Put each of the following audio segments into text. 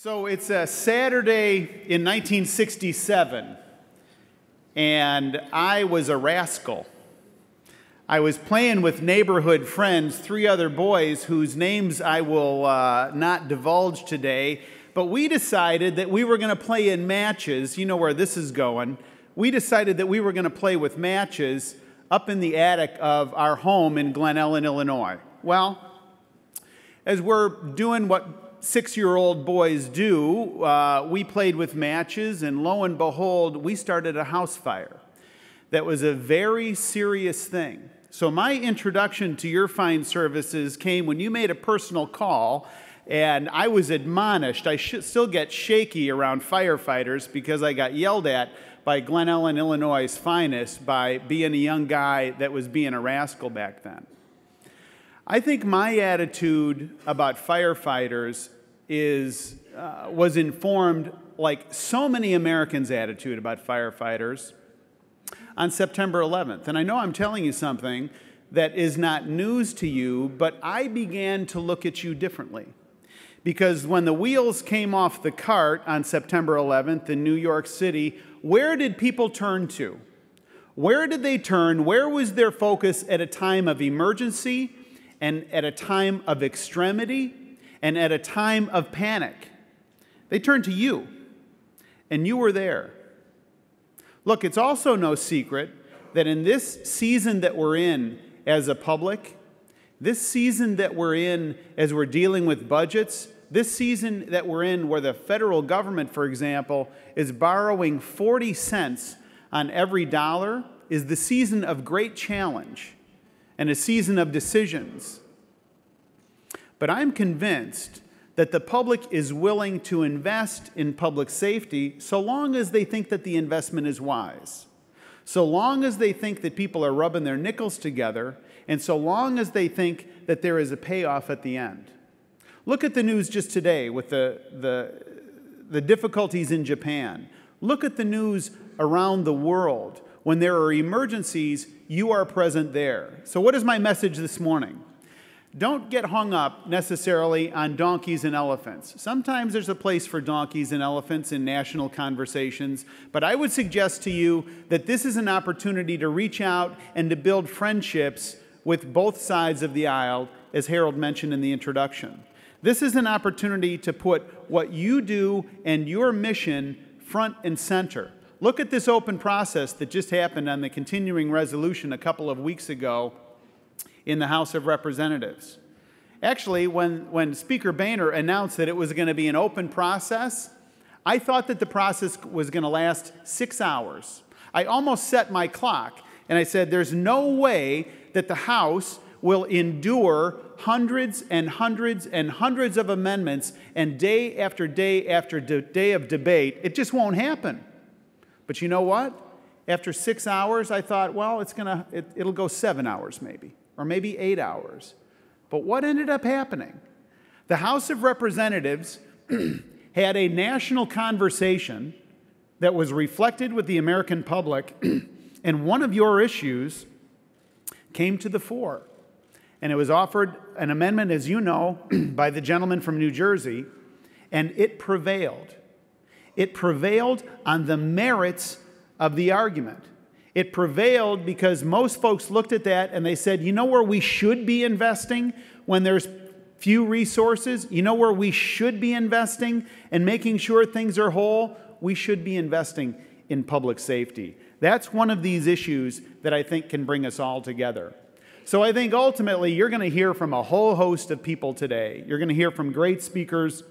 So it's a Saturday in 1967, and I was a rascal. I was playing with neighborhood friends, three other boys whose names I will not divulge today, but we decided that we were going to play in matches. You know where this is going. We decided that we were going to play with matches up in the attic of our home in Glen Ellen, Illinois. Well, as we're doing what 6-year-old boys do, we played with matches, and lo and behold, we started a house fire. That was a very serious thing. So my introduction to your fine services came when you made a personal call, and I was admonished. I still get shaky around firefighters because I got yelled at by Glen Ellen, Illinois' finest by being a young guy that was being a rascal back then. I think my attitude about firefighters was informed, like so many Americans' attitude about firefighters, on September 11th. And I know I'm telling you something that is not news to you, but I began to look at you differently. Because when the wheels came off the cart on September 11th in New York City, where did people turn to? Where did they turn? Where was their focus at a time of emergency and at a time of extremity and at a time of panic? They turned to you, and you were there. Look, it's also no secret that in this season that we're in as a public, this season that we're in as we're dealing with budgets, this season that we're in where the federal government, for example, is borrowing 40 cents on every dollar, is the season of great challenge and a season of decisions. But I'm convinced that the public is willing to invest in public safety so long as they think that the investment is wise, so long as they think that people are rubbing their nickels together, and so long as they think that there is a payoff at the end. Look at the news just today with the difficulties in Japan. Look at the news around the world. When there are emergencies, you are present there. So what is my message this morning? Don't get hung up necessarily on donkeys and elephants. Sometimes there's a place for donkeys and elephants in national conversations, but I would suggest to you that this is an opportunity to reach out and to build friendships with both sides of the aisle, as Harold mentioned in the introduction. This is an opportunity to put what you do and your mission front and center. Look at this open process that just happened on the continuing resolution a couple of weeks ago in the House of Representatives. Actually, when Speaker Boehner announced that it was going to be an open process, I thought that the process was going to last 6 hours. I almost set my clock, and I said, there's no way that the House will endure hundreds and hundreds and hundreds of amendments and day after day after day of debate. It just won't happen. But you know what? After 6 hours, I thought, well, it'll go 7 hours maybe, or maybe 8 hours. But what ended up happening? The House of Representatives had a national conversation that was reflected with the American public, and one of your issues came to the fore. And it was offered an amendment, as you know, by the gentleman from New Jersey, and it prevailed. It prevailed on the merits of the argument. It prevailed because most folks looked at that and they said, you know where we should be investing when there's few resources? You know where we should be investing and making sure things are whole? We should be investing in public safety. That's one of these issues that I think can bring us all together. So I think ultimately you're going to hear from a whole host of people today. You're going to hear from great speakers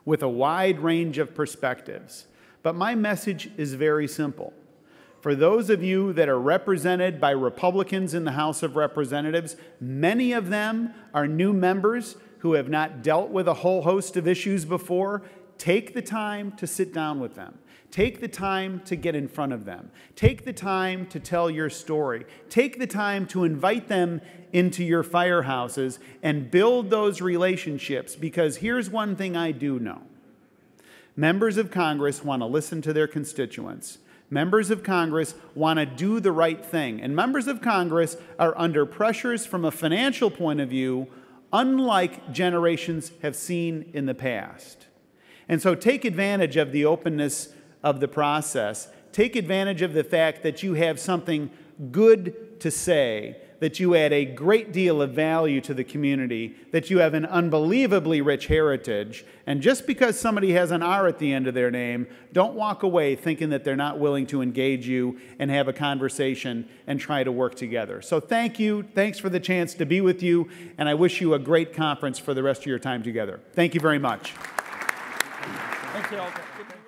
with a wide range of perspectives. But my message is very simple. For those of you that are represented by Republicans in the House of Representatives, many of them are new members who have not dealt with a whole host of issues before. Take the time to sit down with them. Take the time to get in front of them. Take the time to tell your story. Take the time to invite them into your firehouses and build those relationships, because here's one thing I do know. Members of Congress want to listen to their constituents. Members of Congress want to do the right thing. And members of Congress are under pressures from a financial point of view unlike generations have seen in the past. And so take advantage of the openness of the process. Take advantage of the fact that you have something good to say, that you add a great deal of value to the community, that you have an unbelievably rich heritage. And just because somebody has an R at the end of their name, don't walk away thinking that they're not willing to engage you and have a conversation and try to work together. So thank you. Thanks for the chance to be with you. And I wish you a great conference for the rest of your time together. Thank you very much. Thanks,